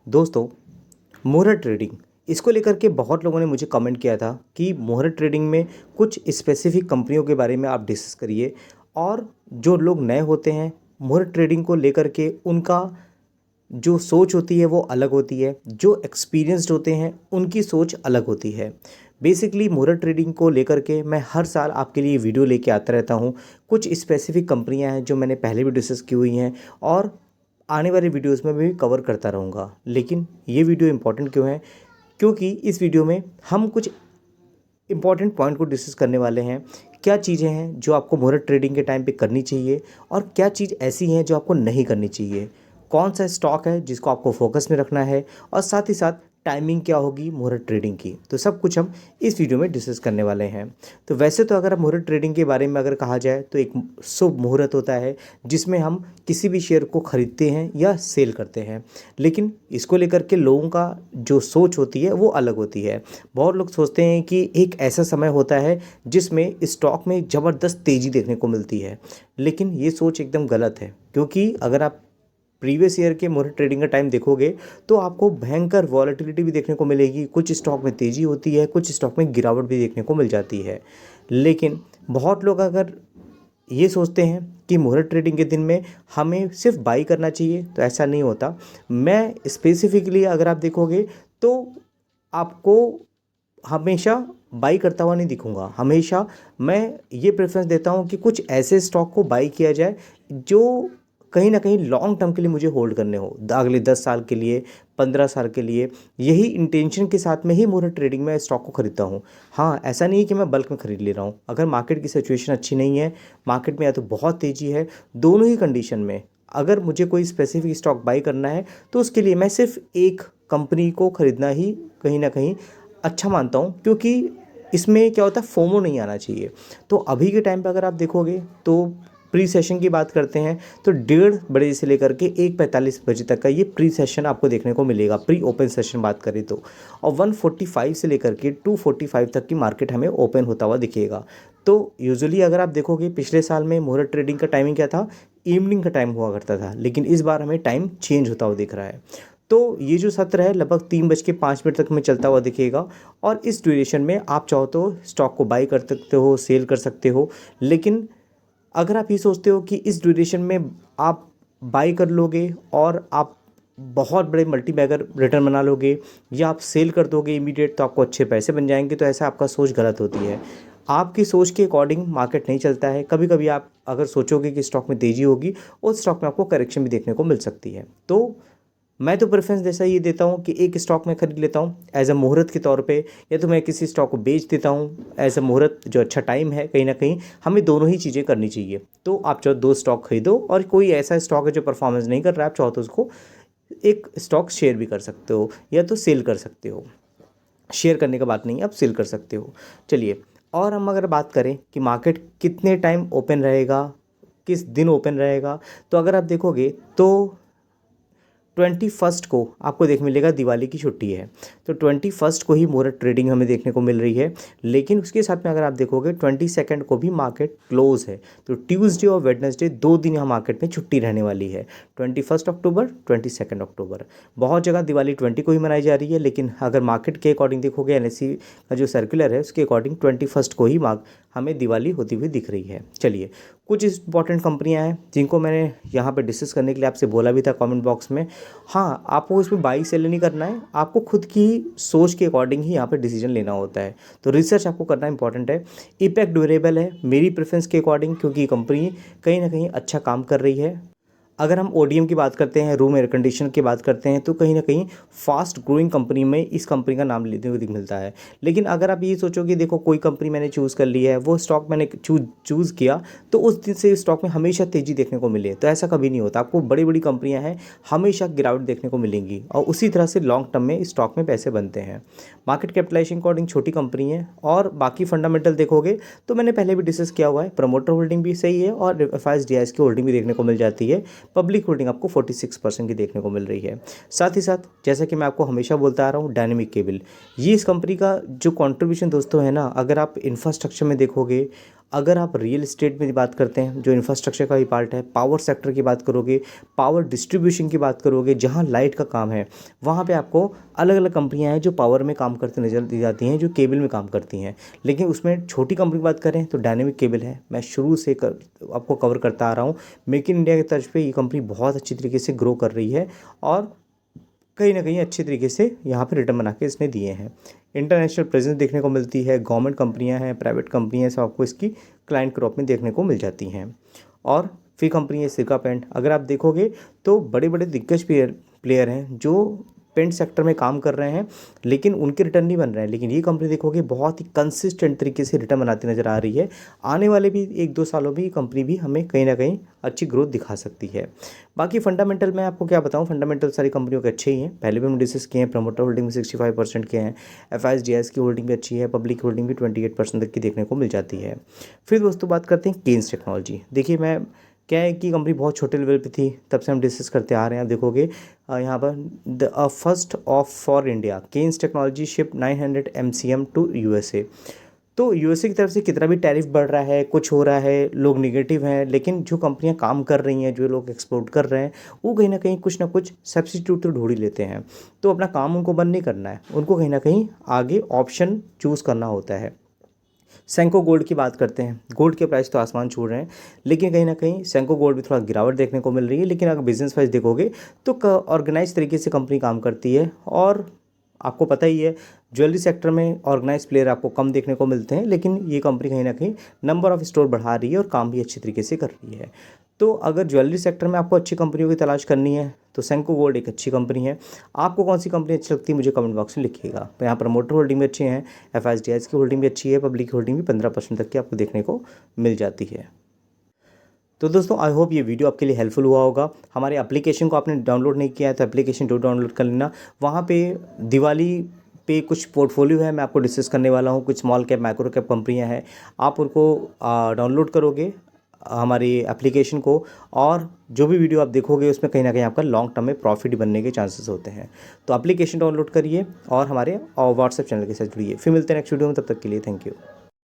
दोस्तों, मुहूर्त ट्रेडिंग इसको लेकर के बहुत लोगों ने मुझे कमेंट किया था कि मुहूर्त ट्रेडिंग में कुछ स्पेसिफिक कंपनियों के बारे में आप डिस्कस करिए। और जो लोग नए होते हैं मुहूर्त ट्रेडिंग को लेकर के उनका जो सोच होती है वो अलग होती है, जो एक्सपीरियंस्ड होते हैं उनकी सोच अलग होती है। बेसिकली मुहूर्त ट्रेडिंग को लेकर के मैं हर साल आपके लिए वीडियो लेके आता रहता हूँ। कुछ स्पेसिफिक कंपनियां हैं जो मैंने पहले भी डिस्कस की हुई हैं और आने वाले वीडियोस में भी कवर करता रहूँगा। लेकिन ये वीडियो इम्पोर्टेंट क्यों है? क्योंकि इस वीडियो में हम कुछ इंपॉर्टेंट पॉइंट को डिस्कस करने वाले हैं। क्या चीज़ें हैं जो आपको मुहूर्त ट्रेडिंग के टाइम पे करनी चाहिए और क्या चीज़ ऐसी हैं जो आपको नहीं करनी चाहिए। कौन सा स्टॉक है जिसको आपको फोकस में रखना है और साथ ही साथ टाइमिंग क्या होगी मुहूर्त ट्रेडिंग की। तो सब कुछ हम इस वीडियो में डिस्कस करने वाले हैं। तो वैसे तो अगर मुहूर्त ट्रेडिंग के बारे में अगर कहा जाए तो एक शुभ मुहूर्त होता है जिसमें हम किसी भी शेयर को खरीदते हैं या सेल करते हैं। लेकिन इसको लेकर के लोगों का जो सोच होती है वो अलग होती है। बहुत लोग सोचते हैं कि एक ऐसा समय होता है जिसमें स्टॉक में ज़बरदस्त तेज़ी देखने को मिलती है। लेकिन ये सोच एकदम गलत है, क्योंकि अगर आप प्रीवियस ईयर के मुहूर्त ट्रेडिंग का टाइम देखोगे तो आपको भयंकर वॉलेटिलिटी भी देखने को मिलेगी। कुछ स्टॉक में तेज़ी होती है, कुछ स्टॉक में गिरावट भी देखने को मिल जाती है। लेकिन बहुत लोग अगर ये सोचते हैं कि मुहूर्त ट्रेडिंग के दिन में हमें सिर्फ बाई करना चाहिए, तो ऐसा नहीं होता। मैं स्पेसिफिकली अगर आप देखोगे तो आपको हमेशा बाई करता हुआ नहीं दिखूंगा। हमेशा मैं ये प्रेफरेंस देता हूँ कि कुछ ऐसे स्टॉक को बाई किया जाए जो कहीं ना कहीं लॉन्ग टर्म के लिए मुझे होल्ड करने हो, अगले 10 साल के लिए, 15 साल के लिए। यही इंटेंशन के साथ में ही मुहूर्त ट्रेडिंग में स्टॉक को खरीदता हूँ। हाँ, ऐसा नहीं है कि मैं बल्क में खरीद ले रहा हूँ। अगर मार्केट की सिचुएशन अच्छी नहीं है, मार्केट में या तो बहुत तेज़ी है, दोनों ही कंडीशन में अगर मुझे कोई स्पेसिफिक स्टॉक बाई करना है तो उसके लिए मैं सिर्फ एक कंपनी को खरीदना ही कहीं ना कहीं अच्छा मानता हूँ। क्योंकि इसमें क्या होता है, फोमो नहीं आना चाहिए। तो अभी के टाइम पे अगर आप देखोगे तो प्री सेशन की बात करते हैं तो 1:30 बजे से लेकर के 1:45 बजे तक का ये प्री सेशन आपको देखने को मिलेगा। प्री ओपन सेशन बात करें तो, और 1:45 से लेकर के 2:45 तक की मार्केट हमें ओपन होता हुआ दिखेगा। तो यूजुअली अगर आप देखोगे पिछले साल में मुहूर्त ट्रेडिंग का टाइमिंग क्या था, इवनिंग का टाइम हुआ करता था। लेकिन इस बार हमें टाइम चेंज होता हुआ दिख रहा है। तो ये जो सत्र है लगभग 3:05 तक में चलता हुआ दिखेगा। और इस ड्यूरेशन में आप चाहो तो स्टॉक को बाई कर सकते हो, सेल कर सकते हो। लेकिन अगर आप ये सोचते हो कि इस ड्यूरेशन में आप बाई कर लोगे और आप बहुत बड़े मल्टी बैगर रिटर्न बना लोगे, या आप सेल कर दोगे इमीडिएट तो आपको अच्छे पैसे बन जाएंगे, तो ऐसा आपका सोच गलत होती है। आपकी सोच के अकॉर्डिंग मार्केट नहीं चलता है। कभी कभी आप अगर सोचोगे कि स्टॉक में तेज़ी होगी, उस स्टॉक में आपको करेक्शन भी देखने को मिल सकती है। तो मैं तो प्रेफरेंस जैसा ये देता हूँ कि एक स्टॉक में खरीद लेता हूँ एज अ मुहूर्त के तौर पे, या तो मैं किसी स्टॉक को बेच देता हूँ एज अ मुहूर्त जो अच्छा टाइम है। कहीं ना कहीं हमें दोनों ही चीज़ें करनी चाहिए। तो आप चाहो 2 स्टॉक खरीदो, और कोई ऐसा स्टॉक है जो परफॉर्मेंस नहीं कर रहा है, आप चाहो तो उसको एक स्टॉक शेयर भी कर सकते हो या तो सेल कर सकते हो। शेयर करने का बात नहीं है, आप सेल कर सकते हो। चलिए, और हम अगर बात करें कि मार्केट कितने टाइम ओपन रहेगा, किस दिन ओपन रहेगा, तो अगर आप देखोगे तो 21 को आपको देख मिलेगा दिवाली की छुट्टी है। तो 21 को ही मुहूर्त ट्रेडिंग हमें देखने को मिल रही है। लेकिन उसके साथ में अगर आप देखोगे 22 को भी मार्केट क्लोज है। तो ट्यूसडे और वेडनेसडे 2 दिन यहाँ मार्केट में छुट्टी रहने वाली है। 21 अक्टूबर, 22 अक्टूबर। बहुत जगह दिवाली 20 को ही मनाई जा रही है, लेकिन अगर मार्केट के अकॉर्डिंग देखोगे, एनएससी का जो सर्कुलर है उसके अकॉर्डिंग 21 को ही हमें दिवाली होती हुई दिख रही है। चलिए, कुछ इंपॉर्टेंट कंपनियां हैं जिनको मैंने यहाँ पे डिस्कस करने के लिए आपसे बोला भी था कमेंट बॉक्स में। हाँ, आपको इसमें बाई सेल नहीं करना है, आपको खुद की सोच के अकॉर्डिंग ही यहाँ पे डिसीजन लेना होता है। तो रिसर्च आपको करना इंपॉर्टेंट है। इपैक्ट ड्यूरेबल है मेरी प्रेफरेंस के अकॉर्डिंग, क्योंकि कंपनी कहीं ना कहीं अच्छा काम कर रही है। अगर हम ओडीएम की बात करते हैं, रूम एयर कंडीशन की बात करते हैं, तो कहीं ना कहीं फास्ट ग्रोइंग कंपनी में इस कंपनी का नाम लेते हुए मिलता है। लेकिन अगर आप ये सोचो कि देखो कोई कंपनी मैंने चूज़ कर ली है, वो स्टॉक मैंने चूज़ किया तो उस दिन से स्टॉक में हमेशा तेज़ी देखने को मिले, तो ऐसा कभी नहीं होता। आपको बड़ी बड़ी कंपनियां हैं, हमेशा गिरावट देखने को मिलेंगी, और उसी तरह से लॉन्ग टर्म में स्टॉक में पैसे बनते हैं। मार्केट कैपिटलाइजेशन अकॉर्डिंग छोटी कंपनी है। और बाकी फंडामेंटल देखोगे तो मैंने पहले भी डिस्कस किया हुआ है, प्रमोटर होल्डिंग भी सही है और एफआईएस की होल्डिंग भी देखने को मिल जाती है। पब्लिक होल्डिंग आपको 46% की देखने को मिल रही है। साथ ही साथ जैसा कि मैं आपको हमेशा बोलता आ रहा हूँ, डायनेमिक केबल, ये इस कंपनी का जो कंट्रीब्यूशन दोस्तों है ना, अगर आप इंफ्रास्ट्रक्चर में देखोगे, अगर आप रियल एस्टेट में बात करते हैं, जो इंफ्रास्ट्रक्चर का भी पार्ट है, पावर सेक्टर की बात करोगे, पावर डिस्ट्रीब्यूशन की बात करोगे, जहाँ लाइट का काम है, वहाँ पे आपको अलग अलग कंपनियां हैं जो पावर में काम करती नजर दी जाती हैं, जो केबल में काम करती हैं। लेकिन उसमें छोटी कंपनी की बात करें तो डायनेमिक केबल है। मैं शुरू से आपको कवर करता आ रहा हूँ। मेक इन इंडिया की तर्ज पे ये कंपनी बहुत अच्छी तरीके से ग्रो कर रही है और कहीं ना कहीं अच्छी तरीके से यहाँ पे रिटर्न बना के इसने दिए हैं। इंटरनेशनल प्रेजेंस देखने को मिलती है, गवर्नमेंट कंपनियां हैं, प्राइवेट कंपनियां हैं, सब आपको इसकी क्लाइंट क्रॉप में देखने को मिल जाती हैं। और फिर कंपनी है सिरका पेंट। अगर आप देखोगे तो बड़े बड़े दिग्गज प्लेयर हैं जो पेंट सेक्टर में काम कर रहे हैं, लेकिन उनके रिटर्न नहीं बन रहे हैं। लेकिन ये कंपनी देखोगे बहुत ही कंसिस्टेंट तरीके से रिटर्न बनाती नज़र आ रही है। आने वाले भी 1-2 सालों में ये कंपनी भी हमें कहीं ना कहीं अच्छी ग्रोथ दिखा सकती है। बाकी फंडामेंटल मैं आपको क्या बताऊं, फंडामेंटल सारी कंपनियों के अच्छे ही हैं। पहले भी हम डिस्कस किए हैं। प्रमोटर होल्डिंग में 65% के हैं। FISDS की होल्डिंग भी अच्छी है। पब्लिक होल्डिंग भी 28% तक की देखने को मिल जाती है। फिर दोस्तों बात करते हैं केन्स टेक्नोलॉजी। देखिए, मैं क्या है कि कंपनी बहुत छोटे लेवल पे थी, तब से हम डिस्कस करते आ रहे हैं। आप देखोगे यहाँ पर the first of for India Kaynes technology ship 900 MCM to USA। तो USA की तरफ से कितना भी टैरिफ बढ़ रहा है, कुछ हो रहा है, लोग निगेटिव हैं, लेकिन जो कंपनियां काम कर रही हैं, जो लोग एक्सपोर्ट कर रहे हैं, वो कहीं ना कुछ सब्सिट्यूट तो ढूंढ ही लेते हैं। तो अपना काम उनको बंद नहीं करना है, उनको कहीं ना कहीं आगे ऑप्शन चूज़ करना होता है। सेंको गोल्ड की बात करते हैं। गोल्ड के प्राइस तो आसमान छू रहे हैं, लेकिन कहीं ना कहीं सेंको गोल्ड भी थोड़ा गिरावट देखने को मिल रही है। लेकिन अगर बिजनेस वाइज देखोगे तो ऑर्गेनाइज तरीके से कंपनी काम करती है। और आपको पता ही है, ज्वेलरी सेक्टर में ऑर्गेनाइज प्लेयर आपको कम देखने को मिलते हैं, लेकिन ये कंपनी कहीं ना कहीं नंबर ऑफ स्टोर बढ़ा रही है और काम भी अच्छी तरीके से कर रही है। तो अगर ज्वेलरी सेक्टर में आपको अच्छी कंपनियों की तलाश करनी है तो सेंको गोल्ड एक अच्छी कंपनी है। आपको कौन सी कंपनी अच्छी लगती है मुझे कमेंट बॉक्स में लिखिएगा। तो यहाँ पर मोटर होल्डिंग भी अच्छी हैं, FISDS की होल्डिंग भी अच्छी है, पब्लिक होल्डिंग भी 15% तक की आपको देखने को मिल जाती है। तो दोस्तों आई होप ये वीडियो आपके लिए हेल्पफुल हुआ होगा। हमारे एप्लीकेशन को आपने डाउनलोड नहीं किया है तो एप्लीकेशन जो डाउनलोड कर लेना। वहाँ पे दिवाली पे कुछ पोर्टफोलियो है, मैं आपको डिस्कस करने वाला हूँ। कुछ स्मॉल कैप माइक्रो कैप कंपनियाँ हैं, आप उनको डाउनलोड करोगे हमारी एप्लीकेशन को, और जो भी वीडियो आप देखोगे उसमें कहीं ना कहीं आपका लॉन्ग टर्म में प्रॉफिट बनने के चांसेस होते हैं। तो एप्लीकेशन डाउनलोड करिए और हमारे व्हाट्सएप चैनल के साथ जुड़िए। फिर मिलते हैं नेक्स्ट वीडियो में, तब तक के लिए थैंक यू।